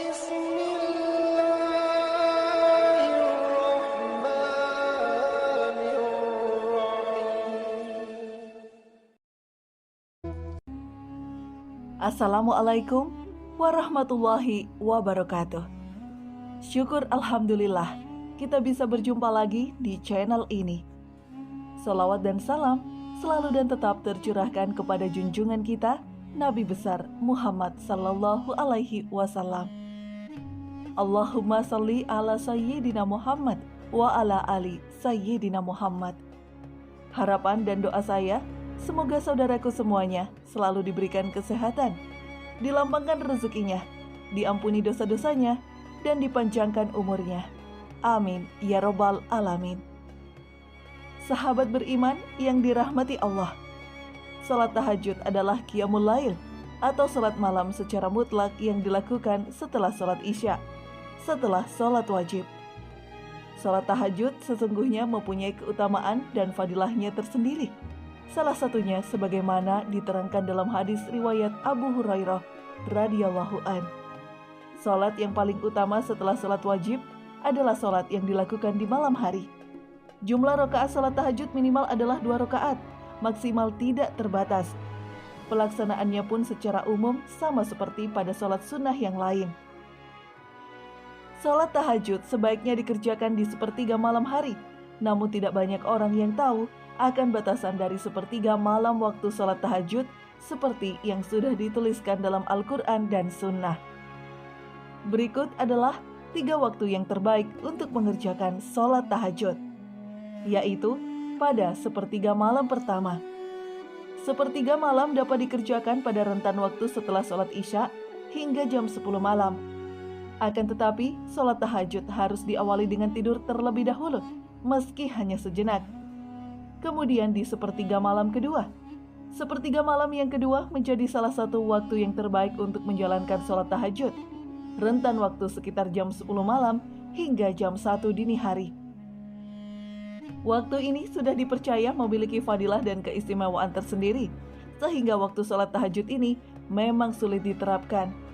Assalamualaikum warahmatullahi wabarakatuh. Syukur Alhamdulillah kita bisa berjumpa lagi di channel ini. Salawat dan salam selalu dan tetap tercurahkan kepada junjungan kita Nabi besar Muhammad sallallahu alaihi wasallam. Allahumma salli ala sayyidina Muhammad wa ala ali sayyidina Muhammad. Harapan dan doa saya, semoga saudaraku semuanya selalu diberikan kesehatan, dilapangkan rezekinya, diampuni dosa-dosanya, dan dipanjangkan umurnya. Amin, ya robbal alamin. Sahabat beriman yang dirahmati Allah, salat tahajud adalah qiyamul lail atau salat malam secara mutlak yang dilakukan setelah salat isya, setelah salat wajib. Salat tahajud sesungguhnya mempunyai keutamaan dan fadilahnya tersendiri. Salah satunya sebagaimana diterangkan dalam hadis riwayat Abu Hurairah radhiyallahu an. Salat yang paling utama setelah salat wajib adalah salat yang dilakukan di malam hari. Jumlah rakaat salat tahajud minimal adalah 2 rakaat, maksimal tidak terbatas. Pelaksanaannya pun secara umum sama seperti pada salat sunnah yang lain. Salat tahajud sebaiknya dikerjakan di sepertiga malam hari, namun tidak banyak orang yang tahu akan batasan dari sepertiga malam waktu salat tahajud seperti yang sudah dituliskan dalam Al-Quran dan Sunnah. Berikut adalah 3 waktu yang terbaik untuk mengerjakan salat tahajud, yaitu pada sepertiga malam pertama. Sepertiga malam dapat dikerjakan pada rentan waktu setelah salat isya hingga jam 10 malam. Akan tetapi, salat tahajud harus diawali dengan tidur terlebih dahulu, meski hanya sejenak. Kemudian di sepertiga malam kedua. Sepertiga malam yang kedua menjadi salah satu waktu yang terbaik untuk menjalankan salat tahajud. Rentan waktu sekitar jam 10 malam hingga jam 1 dini hari. Waktu ini sudah dipercaya memiliki fadilah dan keistimewaan tersendiri, sehingga waktu salat tahajud ini memang sulit diterapkan.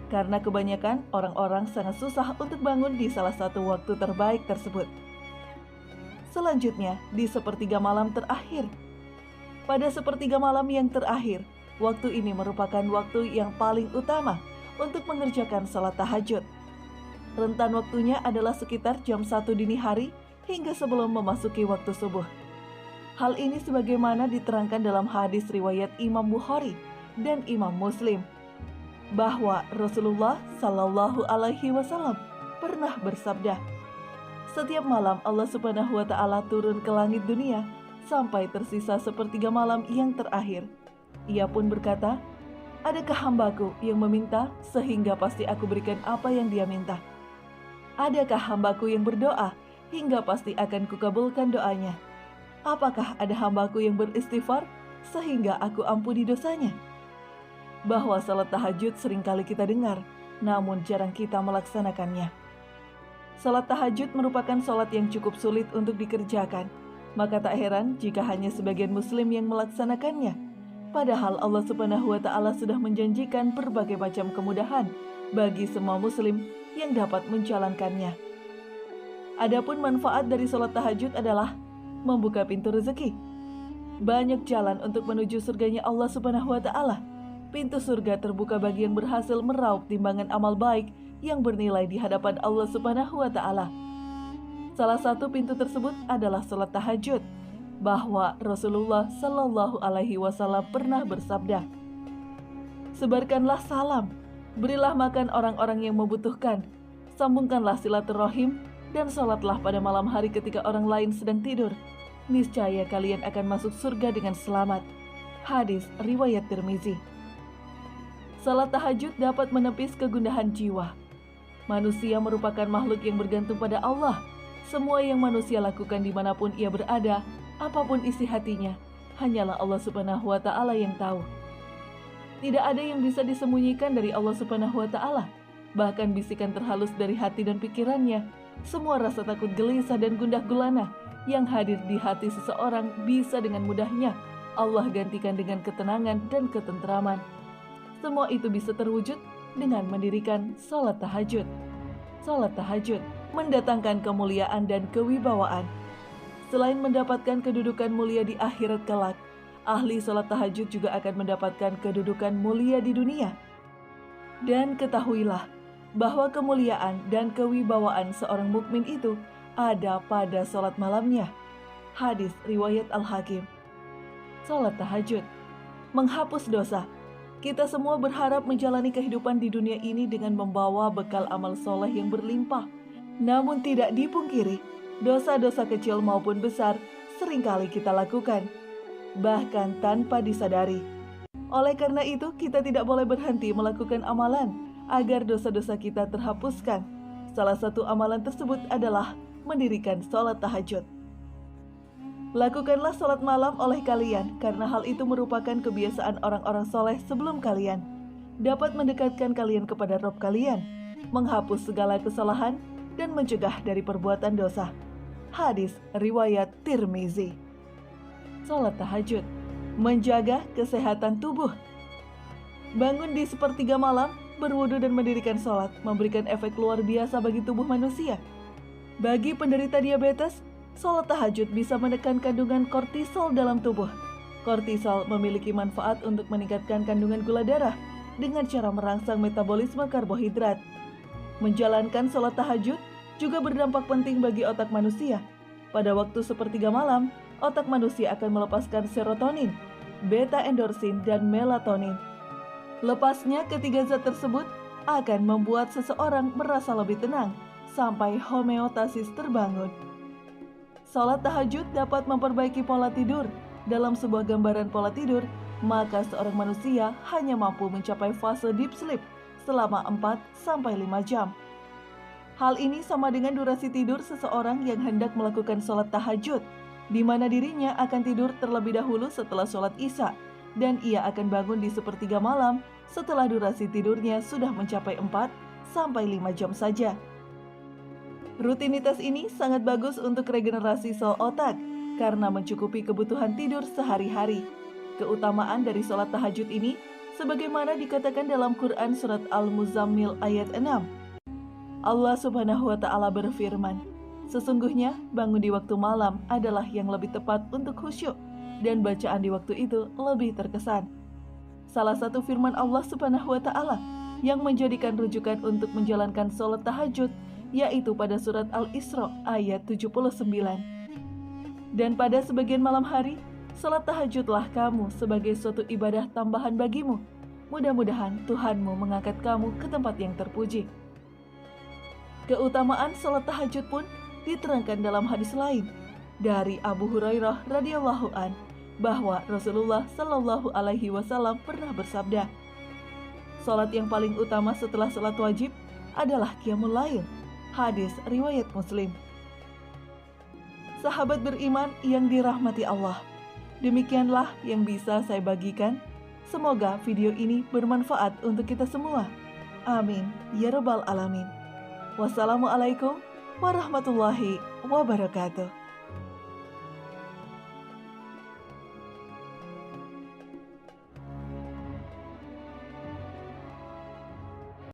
Karena kebanyakan orang-orang sangat susah untuk bangun di salah satu waktu terbaik tersebut. Selanjutnya, di sepertiga malam terakhir. Pada sepertiga malam yang terakhir, waktu ini merupakan waktu yang paling utama untuk mengerjakan salat tahajud. Rentan waktunya adalah sekitar jam 1 dini hari hingga sebelum memasuki waktu subuh. Hal ini sebagaimana diterangkan dalam hadis riwayat Imam Bukhari dan Imam Muslim, bahwa Rasulullah Shallallahu Alaihi Wasallam pernah bersabda, setiap malam Allah Subhanahu Wa Taala turun ke langit dunia sampai tersisa sepertiga malam yang terakhir. Ia pun berkata, adakah hambaku yang meminta sehingga pasti aku berikan apa yang dia minta? Adakah hambaku yang berdoa hingga pasti akan kukabulkan doanya? Apakah ada hambaku yang beristighfar sehingga aku ampuni dosanya? Bahwa salat tahajud seringkali kita dengar, namun jarang kita melaksanakannya. Salat tahajud merupakan salat yang cukup sulit untuk dikerjakan, maka tak heran jika hanya sebagian muslim yang melaksanakannya. Padahal Allah Subhanahu wa Ta'ala sudah menjanjikan berbagai macam kemudahan bagi semua muslim yang dapat menjalankannya. Adapun manfaat dari salat tahajud adalah membuka pintu rezeki. Banyak jalan untuk menuju surganya Allah Subhanahu wa Ta'ala. Pintu surga terbuka bagi yang berhasil meraup timbangan amal baik yang bernilai di hadapan Allah Subhanahu wa Ta'ala. Salah satu pintu tersebut adalah salat tahajud, bahwa Rasulullah Shallallahu Alaihi Wasallam pernah bersabda, sebarkanlah salam, berilah makan orang-orang yang membutuhkan, sambungkanlah silaturahim, dan salatlah pada malam hari ketika orang lain sedang tidur. Niscaya kalian akan masuk surga dengan selamat. Hadis riwayat Tirmizi. Salat tahajud dapat menepis kegundahan jiwa. Manusia merupakan makhluk yang bergantung pada Allah. Semua yang manusia lakukan dimanapun ia berada, apapun isi hatinya, hanyalah Allah Subhanahu wa Ta'ala yang tahu. Tidak ada yang bisa disembunyikan dari Allah Subhanahu wa Ta'ala. Bahkan bisikan terhalus dari hati dan pikirannya, semua rasa takut, gelisah, dan gundah gulana yang hadir di hati seseorang bisa dengan mudahnya Allah gantikan dengan ketenangan dan ketentraman. Semua itu bisa terwujud dengan mendirikan sholat tahajud. Sholat tahajud mendatangkan kemuliaan dan kewibawaan. Selain mendapatkan kedudukan mulia di akhirat kelak, ahli sholat tahajud juga akan mendapatkan kedudukan mulia di dunia. Dan ketahuilah bahwa kemuliaan dan kewibawaan seorang mukmin itu ada pada sholat malamnya. Hadis riwayat Al-Hakim. Sholat tahajud menghapus dosa. Kita semua berharap menjalani kehidupan di dunia ini dengan membawa bekal amal soleh yang berlimpah. Namun tidak dipungkiri, dosa-dosa kecil maupun besar seringkali kita lakukan, bahkan tanpa disadari. Oleh karena itu, kita tidak boleh berhenti melakukan amalan agar dosa-dosa kita terhapuskan. Salah satu amalan tersebut adalah mendirikan sholat tahajud. Lakukanlah sholat malam oleh kalian, karena hal itu merupakan kebiasaan orang-orang soleh sebelum kalian. Dapat mendekatkan kalian kepada Rabb kalian, menghapus segala kesalahan, dan mencegah dari perbuatan dosa. Hadis riwayat Tirmizi. Sholat tahajud menjaga kesehatan tubuh. Bangun di sepertiga malam, berwudu dan mendirikan sholat memberikan efek luar biasa bagi tubuh manusia. Bagi penderita diabetes, sholat tahajud bisa menekan kandungan kortisol dalam tubuh. Kortisol memiliki manfaat untuk meningkatkan kandungan gula darah dengan cara merangsang metabolisme karbohidrat. Menjalankan sholat tahajud juga berdampak penting bagi otak manusia. Pada waktu sepertiga malam, otak manusia akan melepaskan serotonin, beta endorfin, dan melatonin. Lepasnya ketiga zat tersebut akan membuat seseorang merasa lebih tenang sampai homeostasis terbangun. Sholat tahajud dapat memperbaiki pola tidur. Dalam sebuah gambaran pola tidur, maka seorang manusia hanya mampu mencapai fase deep sleep selama 4-5 jam. Hal ini sama dengan durasi tidur seseorang yang hendak melakukan sholat tahajud, di mana dirinya akan tidur terlebih dahulu setelah sholat Isya, dan ia akan bangun di sepertiga malam setelah durasi tidurnya sudah mencapai 4-5 jam saja. Rutinitas ini sangat bagus untuk regenerasi sel otak karena mencukupi kebutuhan tidur sehari-hari. Keutamaan dari sholat tahajud ini sebagaimana dikatakan dalam Quran surat Al-Muzammil ayat 6. Allah Subhanahu wa Ta'ala berfirman, "Sesungguhnya bangun di waktu malam adalah yang lebih tepat untuk khusyuk, dan bacaan di waktu itu lebih terkesan." Salah satu firman Allah Subhanahu wa Ta'ala yang menjadikan rujukan untuk menjalankan sholat tahajud yaitu pada surat Al-Isra ayat 79. Dan pada sebagian malam hari, sholat tahajudlah kamu sebagai suatu ibadah tambahan bagimu. Mudah-mudahan Tuhanmu mengangkat kamu ke tempat yang terpuji. Keutamaan sholat tahajud pun diterangkan dalam hadis lain dari Abu Hurairah radhiyallahu an bahwa Rasulullah Shallallahu alaihi wasallam pernah bersabda, "Sholat yang paling utama setelah sholat wajib adalah qiyamul lail." Hadis riwayat Muslim. Sahabat beriman yang dirahmati Allah, demikianlah yang bisa saya bagikan. Semoga video ini bermanfaat untuk kita semua. Amin ya rabbal alamin. Wassalamualaikum warahmatullahi wabarakatuh.